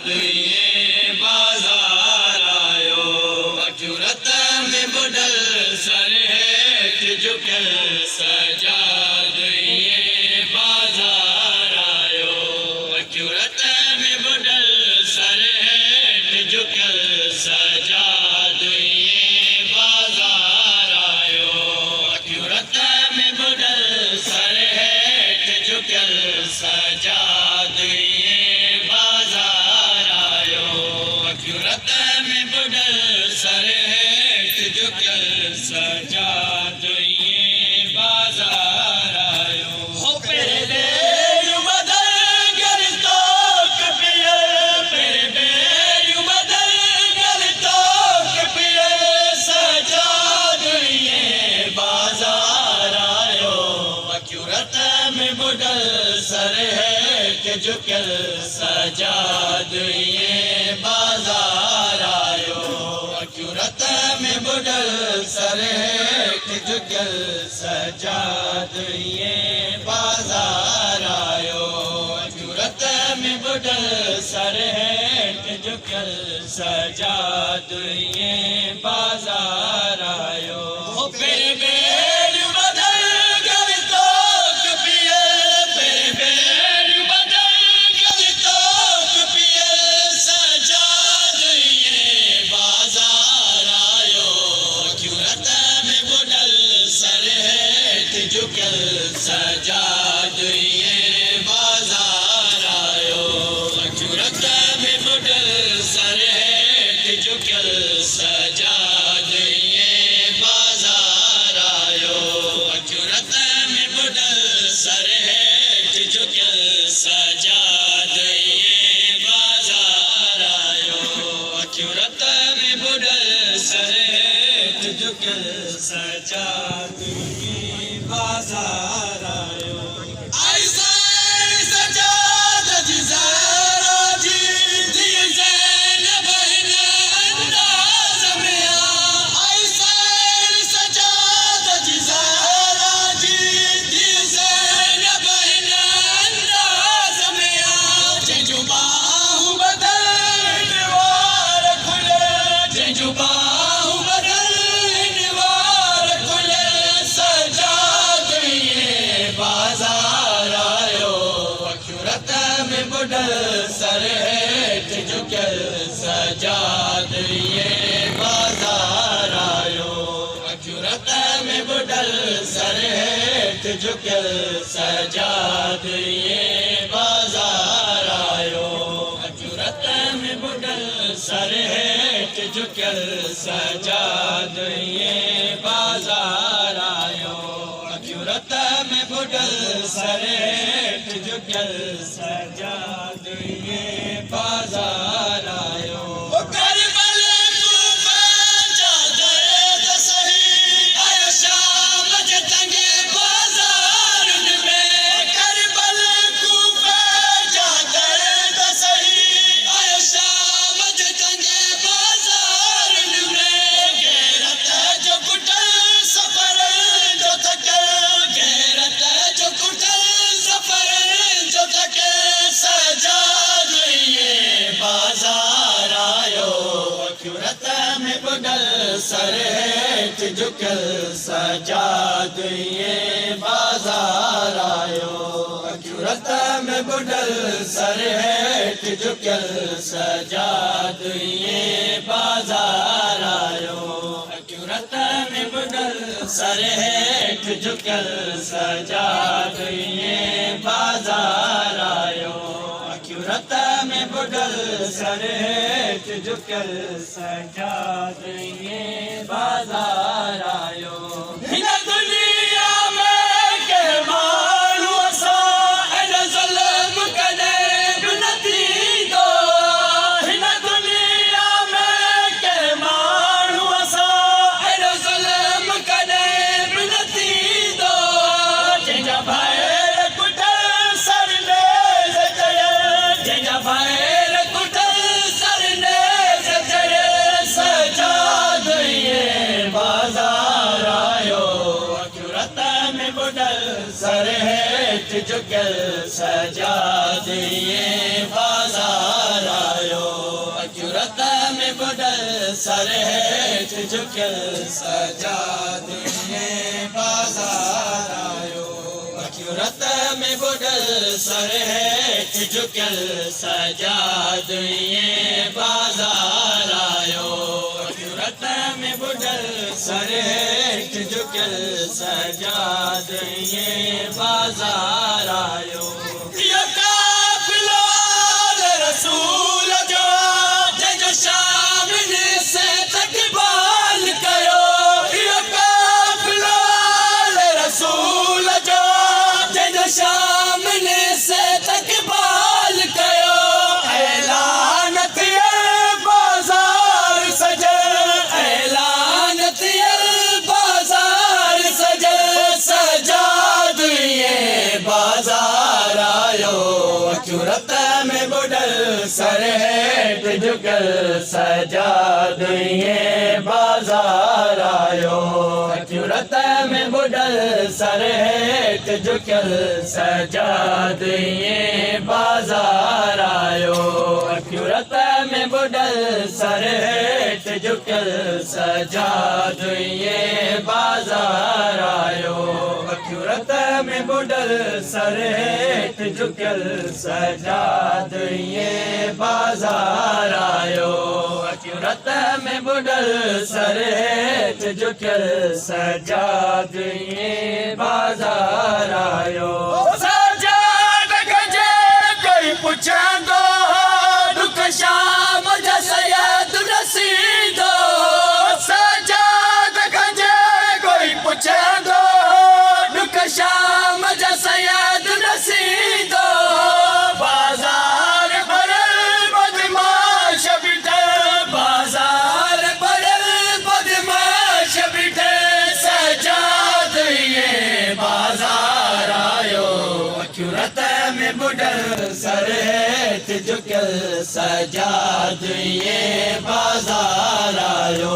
दुइये बाजार आयो अचूरत में बुढ़ल सर हेठ झुकल सजा दुइये बाजार आयो अचूरत में बुढ़ल सर हेठ झुकल सजा दुइये बाजार आयो अचूरत में बुढ़ल सर हेठ झुकल सजा दुइये बाजार आयो अचूरत में बुढ़ल सर हेठ झुकल सजा दुइये बाजार आयो हो पेरे बेरु बदल गर तो कपिया पेरे बेरु बदल गर तो कपिया सजा दुइये बाजार आयो अचूरत में बुढ़ल सर हेठ झुकल सजा दुइये बाजार आयो अचूरत में बुढ़ल सर हेठ झुकल सजा दुइये बाजार आयो अचूरत में बुढ़ल सर हेठ झुकल सजा दुइये बाजार आयो हो पेरे बेरु बदल गर तो कपिया पेरे बेरु बदल गर तो कपिया सजा दुइये बाजार आयो अचूरत में बुढ़ल सर हेठ झुकल सजा दुइये बाजार आयो अचूरत में बुढ़ल सर हेठ झुकल सजा दुइये बाजार आयो अचूरत में बुढ़ल सर हेठ झुकल सजा दुइये बाजार आयो अचूरत में बुढ़ल सर हेठ झुकल सजा दुइये बाजार आयो ऐसा सजा दजिज़ारा जी दिल ज़ैन बहन अंदाज़ में आ ऐसा सजा दजिज़ारा जी दिल ज़ैन बहन अंदाज़ में आ जेजू बाहु बदल निवार खुले जेजू बाहु बदल निवार खुले सजा दुइये बाजार आयो अचूरत में बुढ़ल सर हेठ झुकल सजा दुइये बाजार आयो अचूरत में बुढ़ल सर हेठ झुकल सजा दुइये बाजार आयो अचूरत में बुढ़ल सर हेठ झुकल सजा दुइये बाजार आयो अचूरत में बुढ़ल सर हेठ झुकल सजा दुइये बाजार आयो करबल कूफा चादर दसही आयो शाम जतंगे बाजार में करबल कूफा चादर दसही आयो शाम जतंगे बाजार में गैरत जो कुटल सफर जो थकल गैरत जो कुटल सफर जो थकल सजा दुइये बाजार आयो अचूरत में बुढ़ल सर हेठ झुकल सजा दुइये बाजार आयो अचूरत में बुढ़ल सर हेठ झुकल सजा दुइये बाजार आयो अचूरत में बुढ़ल सर हेठ झुकल सजा दुइये बाजार आयो अचूरत में बुढ़ल सर हेठ झुकल सजा दुइये बाजार आयो हिन दुनिया में के माण्हू असां एॾो ज़ुल्म कॾहिं बि न थींदो हिन दुनिया में के माण्हू असां एॾो ज़ुल्म कॾहिं बि न थींदो जंहिंजा भाइर कुटल सर नेज़ चढ़ियल जंहिंजा भाइर कुटल सर नेज़ चढ़ियल सजा दुइये बाजार आयो अचूरत में बुढ़ल सर हेठ झुकल सजा दुइये बाजार आयो में बुढ़ल सर हेठ झुकियल सजादुए बाज़ार आयो अखियूं रत में बुढ़ल सर हेठ झुकियल सजादुए बाज़ार आयो अखियूं रत में बुढ़ल सर हेठ झुकियल सजादुए बाज़ार आयो यो काफ़िलो रसूल जो जंहिंजो शामिल से तकबाल कयो यो काफ़िलो रसूल जो जंहिंजो शामिल से तकबाल कयो ऐलान थियल बाज़ार सजल ऐलान थियल बाज़ार सजल सजादुए बाज़ार आयो अखियूं रत में बुढ़ल सर हेठ झुकियल सजादुए बाज़ार आयो अखियूं रत में बुढ़ल सर हेठ झुकियल सजादुए बाज़ार आयो अखियूं रत में बुढ़ल सर हेठ झुकियल सजादुए बाज़ार आयो अखियूं रत में बुढ़ल सर हेठ झुकियल सजादुए बाज़ार आयो अखियूं रत में बुढ़ल सर हेठ झुकियल सजादुए बाज़ार आयो सजाद गजे कोई पुछंदो दुख शाम जा सयाद रसीदो सजाद गजे कोई पुछंदो दुख शाम जा सयाद रसीदो बाज़ार भरल बदमाश बिठल बाज़ार भरल बदमाश बिठल सजादुए बाज़ार आयो अखियूं रत में बुढ़ल सर हेठ झुकियल सजादुए बाज़ार आयो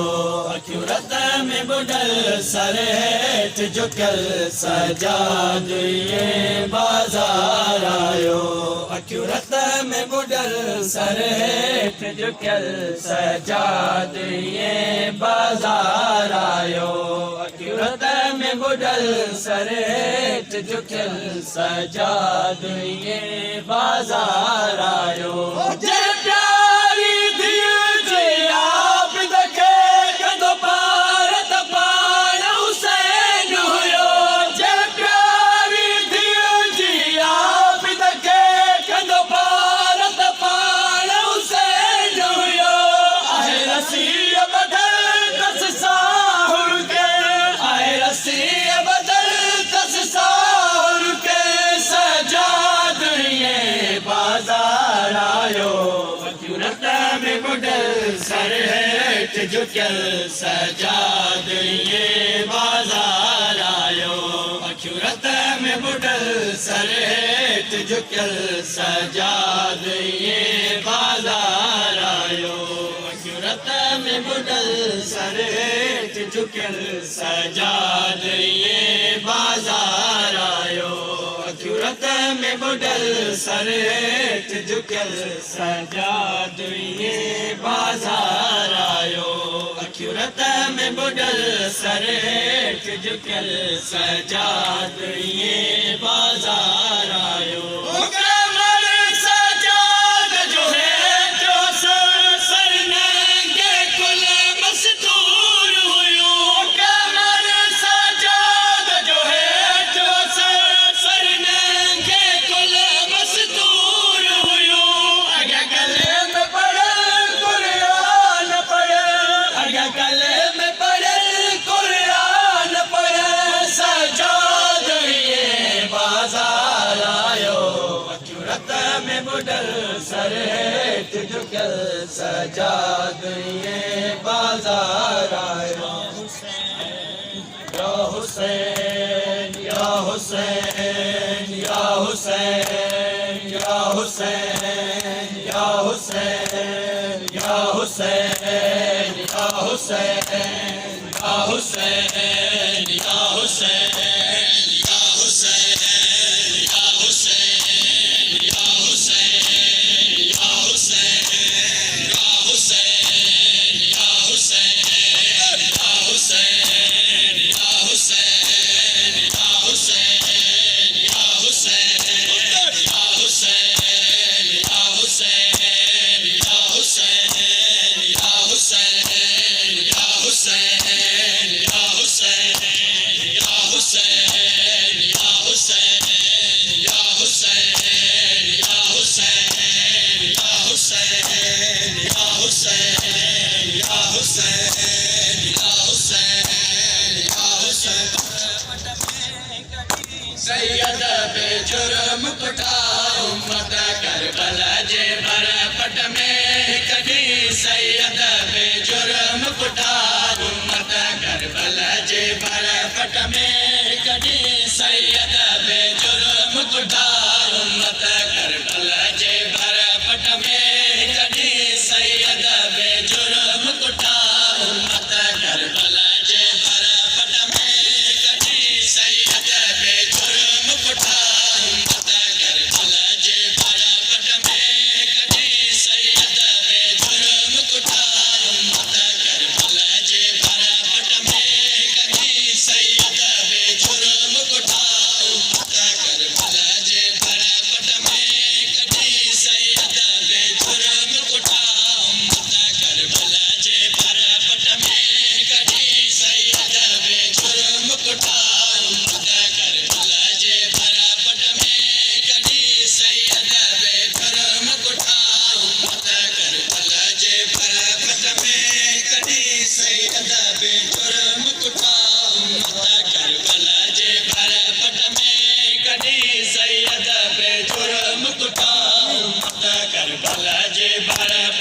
अखियूं रत में बुढ़ल सर हेठ झुकियल सजादुए बाज़ार आयो अखियूं रत में बुढ़ल सर हेठ झुकियल सजादुए बाज़ार आयो अखियूं रत में बुढ़ल सर हेठ झुकियल सजादुए बाज़ार आयो जय प्यारी दिल जी आप देखे कंदो पार त पाण हुसैन हुयो जय प्यारी दिल जी आप देखे कंदो पार त पाण हुसैन हुयो आहे रसी बदल तस साहुर के आहे रसी बदल तस साहुर के सजादुए बाज़ार आयो अखियूं रत में बुढ़ल सर हेठ झुकियल सजादुए बाज़ार आयो अखियूं रत में बुढ़ल सर हेठ झुकियल सजादुए बाज़ार आयो अखियूं रत में बुढ़ल सर हेठ झुकियल सजादुए बाज़ार आयो अखियूं रत में बुढ़ल सर हेठ झुकियल सजादुए बाज़ार आयो अखियूं रत में बुढ़ल सर हेठ झुकियल सजादुए बाज़ार आयो कमर सजाद जो हेठ सर नंगे कुल मस्तूर हुयो कमर सजाद जो हेठ सर नंगे कुल मस्तूर हुयो अॻियां गले में पढ़ल कुरान पढ़ल अॻियां गले में पढ़ल कुरान पढ़ल सजादुए बाज़ार आयो अखियूं रत में बुढ़ल सर हेठ झुकियल सजादुए बाज़ार आयो या हुसैन या हुसैन या हुसैन या हुसैन या हुसैन या हुसैन या हुसैन या हुसैन या हुसैन या हुसैन या हुसैन या हुसैन या हुसैन या हुसैन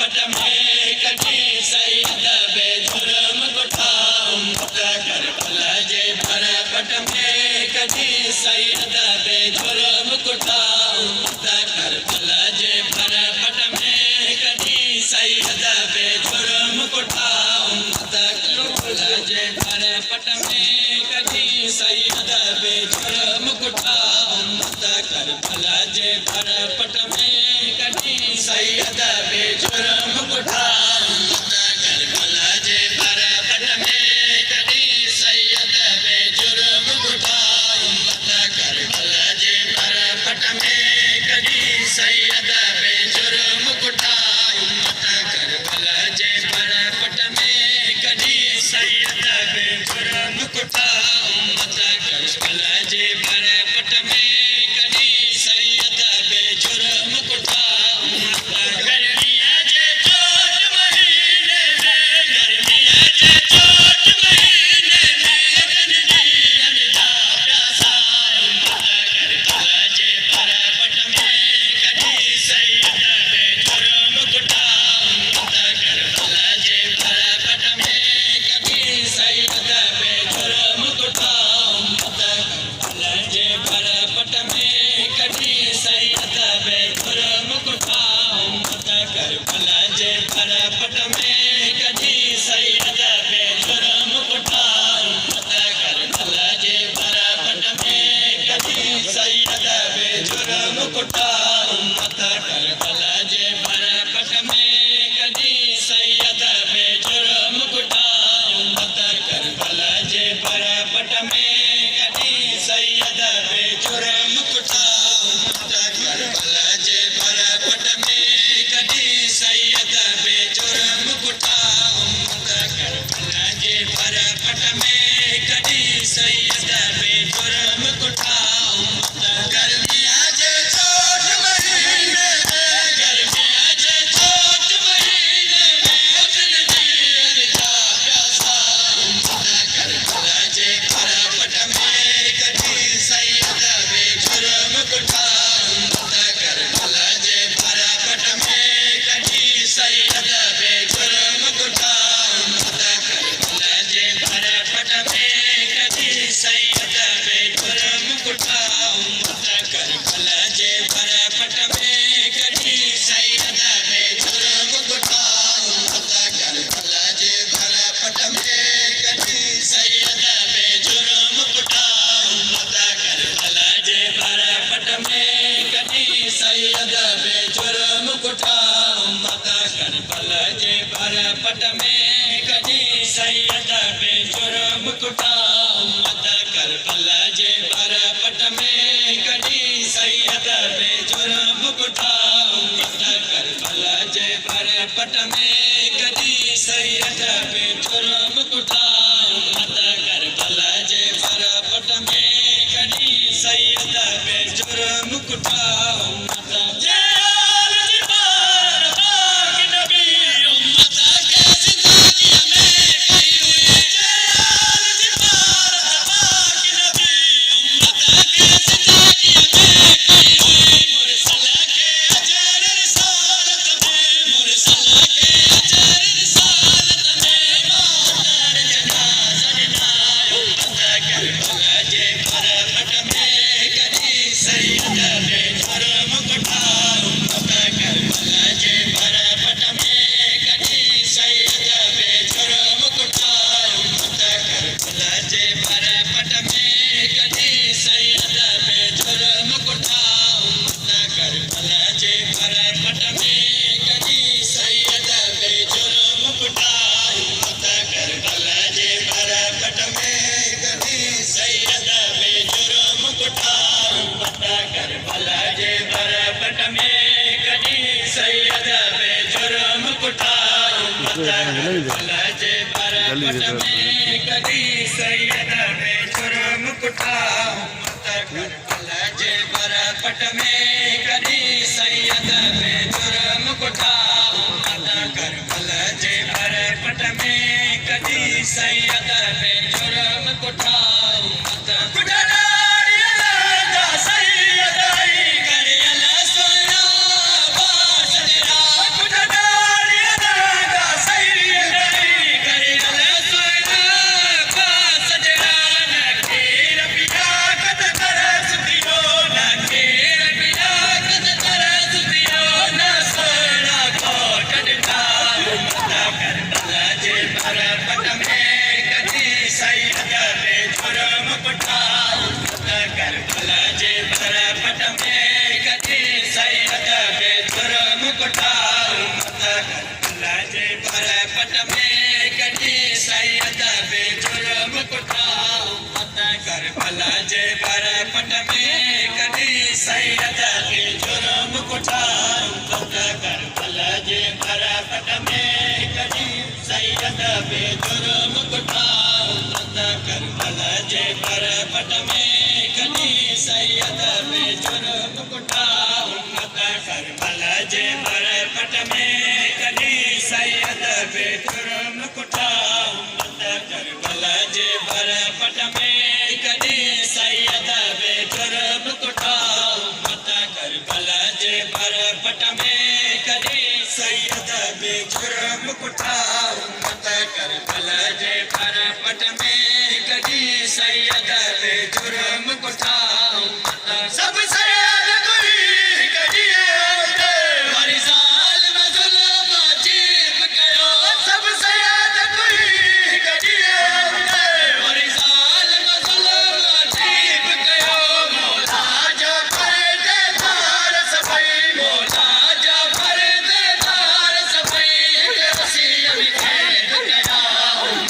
पट में कटी सैयद बेजुर्म कुठा उम्मत करबला जे भर पट में कटी सैयद बेजुर्म कुठा उम्मत करबला जे भर पट में कटी सैयद बेजुर्म कुठा उम्मत करबला जे भर पट में कटी सैयद बेजुर्म कुठा उम्मत करबला जे भर पट में कटी सैयद बेजुर्म कुठा उम्मत करबला जे भर पट में कटी सैयद बेजुर्म कुठा उम्मत करबला जे भर पट में कटी सैयद बेजुर्म कुठा उम्मत करबला जे भर पट में कटी सैयद बेजुर्म कुठा उम्मत करबला जे भर पट में कटी सैयद बेजुर्म कुठा उम्मत गर्मिया जे चोट महीने में गर्मिया जे चोट महीने में गंजीरन जा प्यासा उम्मत करबला जे भर पट में कटी सैयद बेजुर्म कुठा उम्मत करबला जे भर पट में कटी सैयद बेजुर्म कुठा उम्मत करबला जे भर पट में कटी सैयद बेजुर्म कुठा उम्मत करबला जे भर पट में कटी सैयद बेजुर्म कुठा उम्मत करबला जे भर पट में कटी सैयद बेजुर्म कुठा उम्मत करबला जे भर पट में कटी सैयद बेजुर्म कुठा उम्मत करबला जे भर पट में कटी सैयद बेजुर्म कुठा उम्मत करबला जे भर पट में कटी सैयद बेजुर्म कुठा उम्मत करबला जे भर पट में कटी सैयद बेजुर्म कुठा उम्मत गर्मिया जे चोट महीने में गर्मिया जे चोट महीने में गंजीरन जा प्यासा उम्मत करबला जे भर पट में कटी सैयद बेजुर्म कुठा उम्मत करबला जे भर पट में कटी सैयद बेजुर्म कुठा उम्मत करबला जे भर पट में कटी सैयद बेजुर्म कुठा उम्मत करबला जे भर पट में कटी सैयद बेजुर्म कुठा उम्मत करबला जे भर पट में कटी सैयद बेजुर्म कुठा उम्मत करबला जे भर पट में कटी सैयद बेजुर्म कुठा उम्मत करबला जे भर पट में कटी सैयद बेजुर्म कुठा उम्मत करबला जे भर पट में कटी सैयद बेजुर्म कुठा उम्मत करबला जे भर पट में कटी सैयद बेजुर्म कुठा उम्मत करबला जे भर पट में कटी सैयद बेजुर्म कुठा उम्मत जय आलजी पार पाक नबी उम्मत के जिंदगी में कई हुई जय आलजी पार पाक नबी उम्मत के जिंदगी में कई हुई मुरसल के अजर रिसालत में मुरसल के अजर रिसालत में मोहतर जनाज़न ना उम्मत करबला जे भर पट में कटी सैयद बेजुर्म कुठा उम्मत करबला जे भर पट में कटी सैयद बेजुर्म कुठा उम्मत करबला जे भर पट में कटी सैयद बेजुर्म कुठा उम्मत करबला जे भर पट में कटी सैयद बेजुर्म कुठा उम्मत करबला जे भर पट में कटी सैयद बेजुर्म कुठा उम्मत करबला जे भर पट में कटी सैयद बेजुर्म कुठा उम्मत करबला जे भर पट में कटी सैयद बेजुर्म कुठा उम्मत करबला जे भर पट में कटी सैयद बेजुर्म कुठा उम्मत करबला जे भर पट में कटी सैयद बेजुर्म कुठा उम्मत कुठनारी अलदा सैयद आई करियल सोया बासरा कुठनारी बेजुर्म कुठाओ मत करबला जे परपट में कदी सैयद बेजुर्म कुठाओ मत करबला जे परपट में कदी सैयद बेजुर्म कुठाओ मत करबला जे परपट में कदी सैयद बेजुर्म कुठाओ मत करबला जे परपट में कदी सैयद बेजुर्म कुठाओ मत करबला जे परपट में कदी सैयद बेजुर्म कुठाओ मत सब सैयद कोई कदी हमारी जालिम जुल्म अजीब कयो सब सैयद कोई कदी हमारी जालिम जुल्म अजीब कयो मौला जाफर देदार सफाई मौला जाफर देदार सफाई के वसीयत कैद कया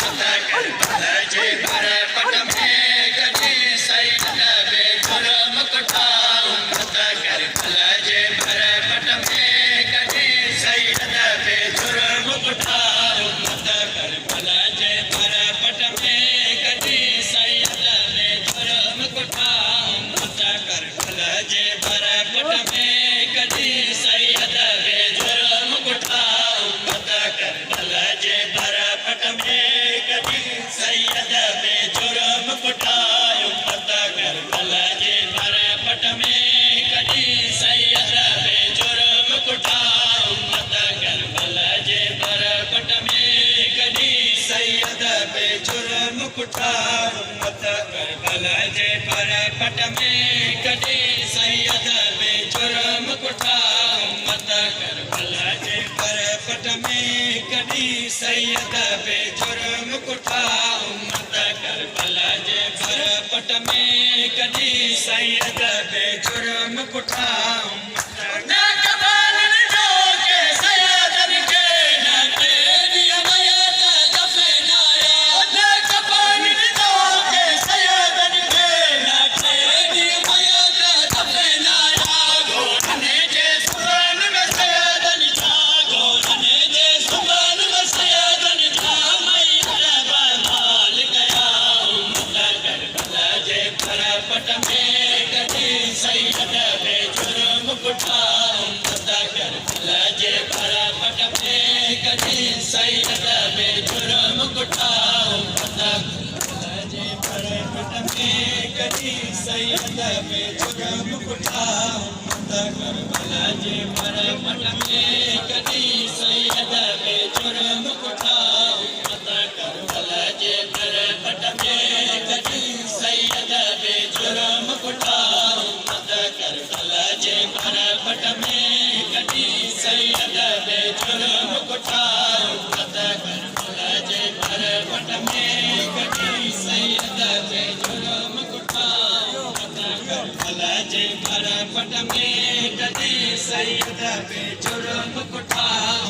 मत करबला जे परपट में कदी सैयद बेजुर्म कुठाओ मत करबला जे परपट में कदी सैयद बेजुर्म कुठाओ मत करबला जे परपट में कदी सैयद बेजुर्म कुठाओ मत करबला जे परपट में कदी सैयद बेजुर्म कुठाओ मत करबला जे परपट में कदी सैयद बेजुर्म कुठाओ मत करबला जे परपट में कदी सैयद बेजुर्म कुठाओ मत करबला जे परपट में कदी सैयद बेजुर्म कुठाओ मत करबला जे परपट में कदी सैयद बेजुर्म कुठाओ मत करबला जे परपट में कदी सैयद बेजुर्म कुठाओ मत करबला जे परपट में कदी सैयद बेजुर्म कुठाओ ना कबालन जो के सैयदन के ना तेरी अमयत दफनाया ना कबालन जो के सैयदन के ना तेरी अमयत दफनाया गोरने जे सुबन में सैयदन जा गोरने जे सुबन में सैयदन जा मैया बमाल कया मत करबला जे परपट में कदी सैयद बेजुर्म कुठाओ मत करबला जे परपट में कदी सैयद बेजुर्म कुठाओ मत करबला जे परपट में कदी सैयद बेजुर्म कुठाओ मत करबला जे परपट में कदी सैयद बेजुर्म कुठाओ मत करबला जे परपट में कदी सैयद बेजुर्म कुठाओ मत करबला जे परपट में कदी सैयद बेजुर्म कुठाओ मत करबला जे परपट में कदी सैयद बेजुर्म कुठाओ मत करबला जे परपट में कदी सैयद बेजुर्म कुठाओ